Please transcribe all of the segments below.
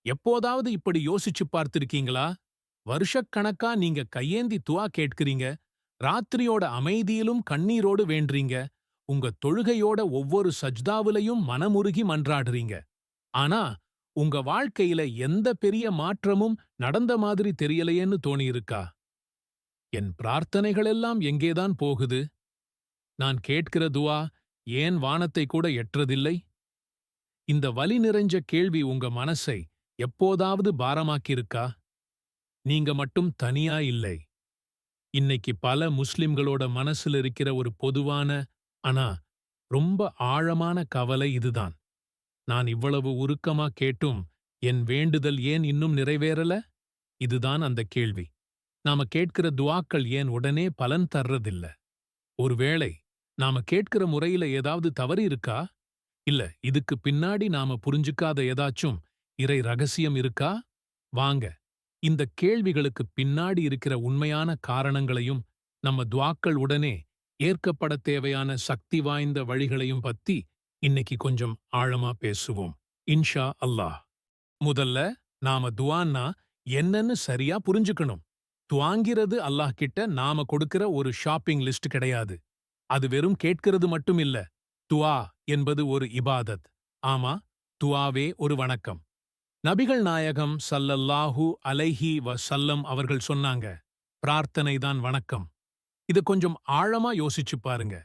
எப்போதாவது இப்படி யோசிச்சு பார்த்திருக்கீங்களா? வருஷக்கணக்கா நீங்க கையேந்தி துஆ கேட்கிறீங்க, ராத்திரியோட அமைதியிலும் கண்ணீரோடு வேண்டுறீங்க, உங்க தொழுகையோட ஒவ்வொரு சஜ்தாவுலயும் மனமுருகி மன்றாடுறீங்க. ஆனா, உங்க வாழ்க்கையில எந்த பெரிய மாற்றமும் நடந்த மாதிரி தெரியலையேன்னு தோணியிருக்கா? என் பிரார்த்தனைகளெல்லாம் எங்கேதான் போகுது? நான் கேட்கிற துஆ ஏன் வானத்தை கூட எட்றதில்லை? இந்த வலி நிறைஞ்ச கேள்வி உங்க மனசை எப்போதாவது பாரமாக்கியிருக்கா? நீங்க மட்டும் தனியா இல்லை. இன்னைக்கு பல முஸ்லிம்களோட மனசுல இருக்கிற ஒரு பொதுவான, ஆனா ரொம்ப ஆழமான கவலை இதுதான். நான் இவ்வளவு உருக்கமா கேட்டும் என் வேண்டுதல் ஏன் இன்னும் நிறைவேறல? இதுதான் அந்த கேள்வி. நாம கேட்கிற துஆக்கள் ஏன் உடனே பலன் தர்றதில்ல? ஒருவேளை நாம கேட்கிற முறையில ஏதாவது தவறு இருக்கா? இல்ல இதுக்கு பின்னாடி நாம புரிஞ்சுக்காத ஏதாச்சும் இறை ரகசியம் இருக்கா? வாங்க, இந்த கேள்விகளுக்கு பின்னாடி இருக்கிற உண்மையான காரணங்களையும் நம்ம துஆக்கள் உடனே ஏற்கப்படத் தேவையான சக்தி வாய்ந்த வழிகளையும் பத்தி இன்னைக்கு கொஞ்சம் ஆழமா பேசுவோம். இன்ஷா அல்லாஹ். முதல்ல நாம துஆன்னா என்னன்னு சரியா புரிஞ்சுக்கணும். துஆங்கிறது அல்லாஹ் கிட்ட நாம கொடுக்கிற ஒரு ஷாப்பிங் லிஸ்ட் கிடையாது. அது வெறும் கேட்கிறது மட்டும் இல்ல. துஆ என்பது ஒரு இபாதத். ஆமா, துஆவே ஒரு வணக்கம். நபிகள் நாயகம் ஸல்லல்லாஹு அலைஹி வஸல்லம் அவர்கள் சொன்னாங்க, பிரார்த்தனைதான் வணக்கம். இத கொஞ்சம் ஆழமா யோசிச்சு பாருங்க.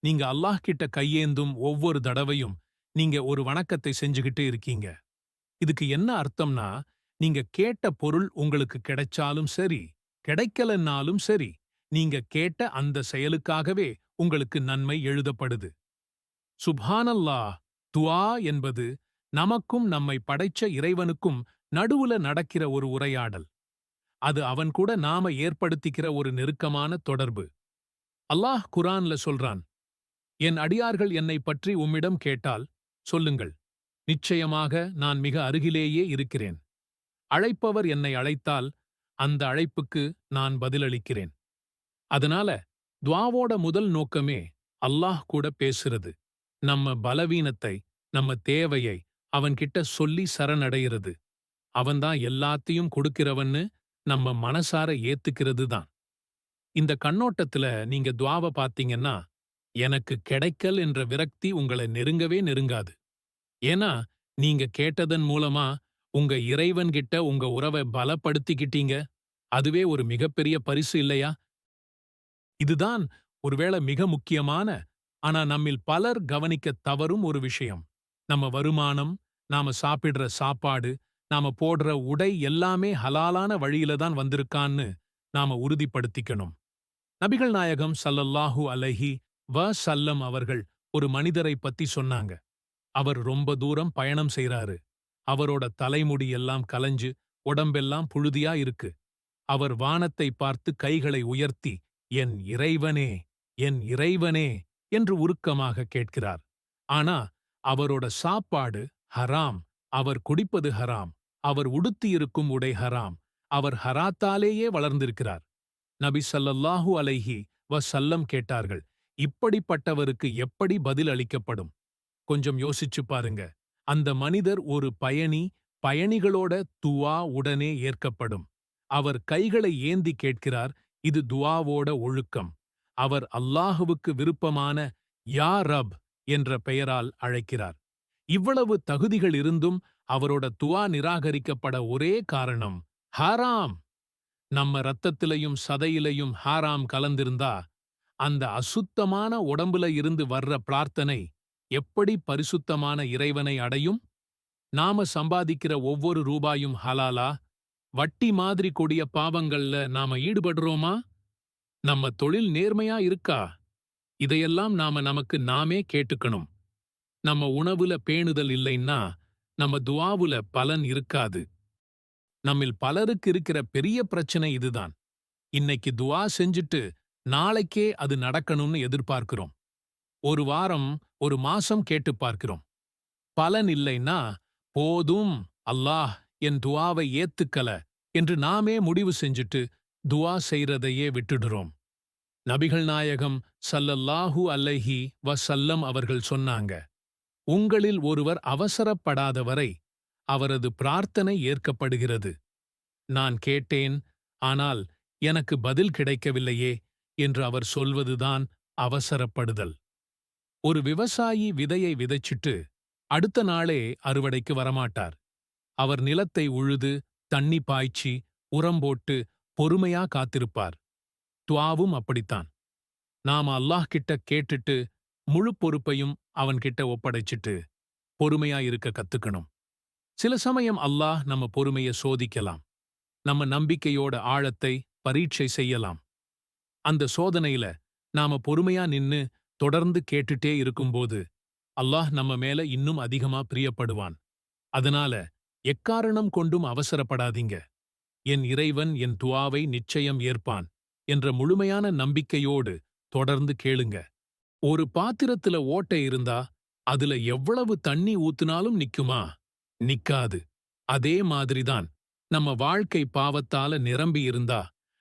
நீங்க அல்லாஹ் கிட்ட கையேந்தும் ஒவ்வொரு தடவையும் நீங்க ஒரு வணக்கத்தை செஞ்சுகிட்டு இருக்கீங்க. இதுக்கு என்ன அர்த்தம்னா, நீங்க கேட்ட பொருள் உங்களுக்கு கிடைச்சாலும் சரி, கிடைக்கலன்னாலும் சரி, நீங்க கேட்ட அந்த செயலுக்காகவே உங்களுக்கு நன்மை எழுதப்படுது. சுப்ஹானல்லாஹ். துஆ என்பது நமக்கும் நம்மை படைச்ச இறைவனுக்கும் நடுவுல நடக்கிற ஒரு உரையாடல். அது அவன் கூட நாம ஏற்படுத்திக்கிற ஒரு நெருக்கமான தொடர்பு. அல்லாஹ் குர்ஆன்ல சொல்றான், என் அடியார்கள் என்னைப் பற்றி உம்மிடம் கேட்டால் சொல்லுங்கள், நிச்சயமாக நான் மிக அருகிலேயே இருக்கிறேன். அழைப்பவர் என்னை அழைத்தால் அந்த அழைப்புக்கு நான் பதிலளிக்கிறேன். அதனால துஆவோட முதல் நோக்கமே அல்லாஹ் கூட பேசுறது. நம்ம பலவீனத்தை, நம்ம தேவையை அவன்கிட்ட சொல்லி சரணடைகிறது. அவன்தான் எல்லாத்தையும் கொடுக்கிறவன்னு நம்ம மனசார ஏத்துக்கிறது தான். இந்த கண்ணோட்டத்துல நீங்க துஆவ பாத்தீங்கன்னா, எனக்கு கிடைக்கல் என்ற விரக்தி உங்களை நெருங்கவே நெருங்காது. ஏன்னா, நீங்க கேட்டதன் மூலமா உங்க இறைவன்கிட்ட உங்க உறவை பலப்படுத்திக்கிட்டீங்க. அதுவே ஒரு மிகப்பெரிய பரிசு இல்லையா? இதுதான் ஒருவேளை மிக முக்கியமான, ஆனா நம்மில் பலர் கவனிக்கத் தவறும் ஒரு விஷயம். நம்ம வருமானம், நாம சாப்பிடுற சாப்பாடு, நாம போடுற உடை எல்லாமே ஹலாலான வழியில தான் வந்திருக்கான்னு நாம உறுதிப்படுத்திக்கணும். நபிகள் நாயகம் ஸல்லல்லாஹு அலைஹி வஸல்லம் அவர்கள் ஒரு மனிதரை பத்தி சொன்னாங்க. அவர் ரொம்ப தூரம் பயணம் செய்றாரு. அவரோட தலைமுடி எல்லாம் கலஞ்சு, உடம்பெல்லாம் புழுதியா இருக்கு. அவர் வானத்தை பார்த்து கைகளை உயர்த்தி, என் இறைவனே, என் இறைவனே என்று உருக்கமாக கேட்கிறார். ஆனா, அவரோட சாப்பாடு ஹராம், அவர் குடிப்பது ஹராம், அவர் உடுத்தியிருக்கும் உடை ஹராம், அவர் ஹராத்தாலேயே வளர்ந்திருக்கிறார். நபி ஸல்லல்லாஹு அலைஹி வஸல்லம் கேட்டார்கள், இப்படிப்பட்டவருக்கு எப்படி பதில் அளிக்கப்படும்? கொஞ்சம் யோசிச்சு பாருங்க. அந்த மனிதர் ஒரு பயணி, பயணிகளோட துஆ உடனே ஏற்கப்படும். அவர் கைகளை ஏந்தி கேட்கிறார், இது துஆவோட ஒழுக்கம். அவர் அல்லாஹுவுக்கு விருப்பமான யா ரப் என்ற பெயரால் அழைக்கிறார். இவ்வளவு தகுதிகள் இருந்தும் அவரோட துஆ நிராகரிக்கப்பட ஒரே காரணம் ஹராம். நம்ம ரத்தத்திலையும் சதையிலையும் ஹாராம் கலந்திருந்தா, அந்த அசுத்தமான உடம்புல இருந்து வர்ற பிரார்த்தனை எப்படி பரிசுத்தமான இறைவனை அடையும்? நாம சம்பாதிக்கிற ஒவ்வொரு ரூபாயும் ஹலாலா? வட்டி மாதிரி கொடிய பாவங்கள்ல நாம ஈடுபடுறோமா? நம்ம தொழில் நேர்மையா இருக்கா? இதையெல்லாம் நாம நமக்கு நாமே கேட்டுக்கணும். நம்ம உணவுல பேணுதல் இல்லைன்னா, நம்ம துஆவுல பலன் இருக்காது. நம்மில் பலருக்கு இருக்கிற பெரிய பிரச்சனை இதுதான். இன்னைக்கு துஆ செஞ்சுட்டு நாளைக்கே அது நடக்கணும்னு எதிர்பார்க்கிறோம். ஒரு வாரம், ஒரு மாசம் கேட்டுப் பார்க்கிறோம். பலன் இல்லைன்னா, போதும் அல்லாஹ் என் துஆவை ஏத்துக்கல என்று நாமே முடிவு செஞ்சுட்டு துஆ செய்றதையே விட்டுடுறோம். நபிகள் நாயகம் ஸல்லல்லாஹு அலைஹி வஸல்லம் அவர்கள் சொன்னாங்க, உங்களில் ஒருவர் அவசரப்படாத வரை அவரது பிரார்த்தனை ஏற்கப்படுகிறது. நான் கேட்டேன், ஆனால் எனக்கு பதில் கிடைக்கவில்லையே என்று அவர் சொல்வதுதான் அவசரப்படுதல். ஒரு விவசாயி விதையை விதைச்சிட்டு அடுத்த நாளே அறுவடைக்கு வரமாட்டார். அவர் நிலத்தை உழுது, தண்ணி பாய்ச்சி, உரம் போட்டு பொறுமையா காத்திருப்பார். துஆவும் அப்படித்தான். நாம அல்லாஹ் கிட்ட கேட்டுட்டு முழு பொறுப்பையும் அவன்கிட்ட ஒப்படைச்சிட்டு பொறுமையா இருக்க கத்துக்கணும். சில சமயம் அல்லாஹ் நம்ம பொறுமைய சோதிக்கலாம். நம்ம நம்பிக்கையோட ஆழத்தை பரீட்சை செய்யலாம். அந்த சோதனையில நாம பொறுமையா நின்னு தொடர்ந்து கேட்டுட்டே இருக்கும்போது அல்லாஹ் நம்ம மேல இன்னும் அதிகமா பிரியப்படுவான். அதனால எக்காரணம் கொண்டும் அவசரப்படாதீங்க. என் இறைவன் என் துஆவை நிச்சயம் ஏற்பான் என்ற முழுமையான நம்பிக்கையோடு தொடர்ந்து கேளுங்க. ஒரு பாத்திரத்துல ஓட்டை இருந்தா அதுல எவ்வளவு தண்ணி ஊத்துனாலும் நிக்குமா? நிக்காது. அதே மாதிரிதான் நம்ம வாழ்க்கை பாவத்தால நிரம்பி இருந்தா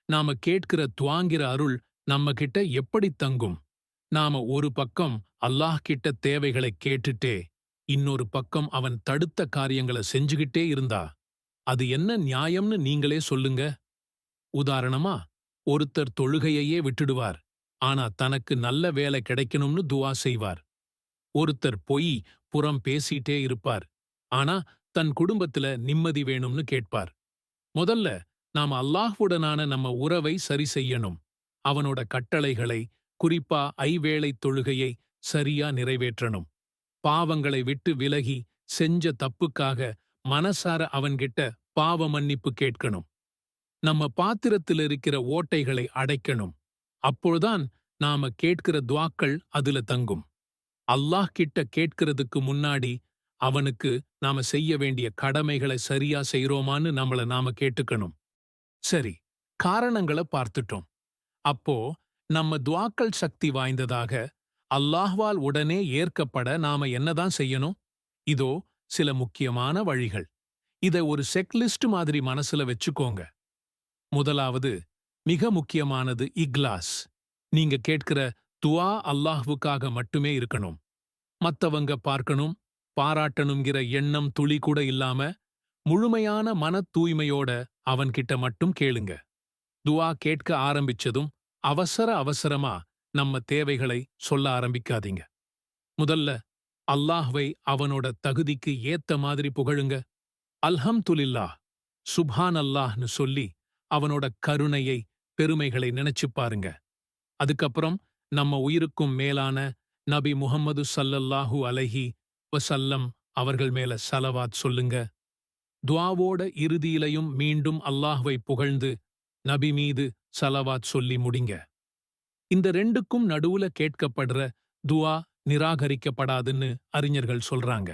நாம கேட்கிற துஆங்கிற அருள் நம்ம கிட்ட எப்படி தங்கும்? நாம ஒரு பக்கம் அல்லாஹ் கிட்ட தேவைகளை கேட்டுட்டே இன்னொரு பக்கம் அவன் தடுத்த காரியங்களை செஞ்சுகிட்டே இருந்தா அது என்ன நியாயம்னு நீங்களே சொல்லுங்க. உதாரணமா, ஒருத்தர் தொழுகையையே விட்டுடுவார். ஆனா தனக்கு நல்ல வேலை கிடைக்கணும்னு துஆ செய்வார். ஒருத்தர் பொய் புறம் பேசிட்டே இருப்பார். ஆனா தன் குடும்பத்துல நிம்மதி வேணும்னு கேட்பார். முதல்ல நாம அல்லாஹ்வுடனான நம்ம உறவை சரி செய்யணும். அவனோட கட்டளைகளை, குறிப்பா ஐவேளை தொழுகையை சரியா நிறைவேற்றணும். பாவங்களை விட்டு விலகி செஞ்ச தப்புக்காக மனசார அவன்கிட்ட பாவ மன்னிப்பு கேட்கணும். நம்ம பாத்திரத்தில் இருக்கிற ஓட்டைகளை அடைக்கணும். அப்போதான் நாம கேட்கிற துஆக்கள் அதுல தங்கும். அல்லாஹ் கிட்ட கேட்கிறதுக்கு முன்னாடி அவனுக்கு நாம செய்ய வேண்டிய கடமைகளை சரியா செய்றோமான்னு நம்மள நாம கேட்டுக்கணும். சரி, காரணங்களை பார்த்துட்டோம். அப்போ நம்ம துஆக்கள் சக்தி வாய்ந்ததாக அல்லாஹ்வால் உடனே ஏற்கப்பட நாம என்னதான் செய்யணும்? இதோ சில முக்கியமான வழிகள். இத ஒரு செக்லிஸ்ட் மாதிரி மனசுல வச்சுக்கோங்க. முதலாவது, மிக முக்கியமானது இக்லாஸ். நீங்க கேட்கிற துஆ அல்லாஹ்வுக்காக மட்டுமே இருக்கணும். மத்தவங்க பார்க்கணும், பாராட்டணுங்கிற எண்ணம் துளி கூட இல்லாம முழுமையான மனத் தூய்மையோட அவன்கிட்ட மட்டும் கேளுங்க. துஆ கேட்க ஆரம்பிச்சதும் அவசரமா நம்ம தேவைகளை சொல்ல ஆரம்பிக்காதீங்க. முதல்ல அல்லாஹ்வை அவனோட தகுதிக்கு ஏத்த மாதிரி புகழுங்க. அல்ஹம்துலில்லாஹ், சுப்ஹான் அல்லாஹ்னு சொல்லி அவனோட கருணையை, பெருமைகளை நினைச்சுப் பாருங்க. அதுக்கப்புறம் நம்ம உயிருக்கும் மேலான நபி முஹம்மது ஸல்லல்லாஹு அலைஹி வஸல்லம் அவர்கள் மேல ஸலவாத் சொல்லுங்க. துஆவோட இறுதியிலையும் மீண்டும் அல்லாஹ்வை புகழ்ந்து நபி மீது ஸலவாத் சொல்லி முடிங்க. இந்த ரெண்டுக்கும் நடுவுல கேட்கப்படுற துஆ நிராகரிக்கப்படாதுன்னு அறிஞர்கள் சொல்றாங்க.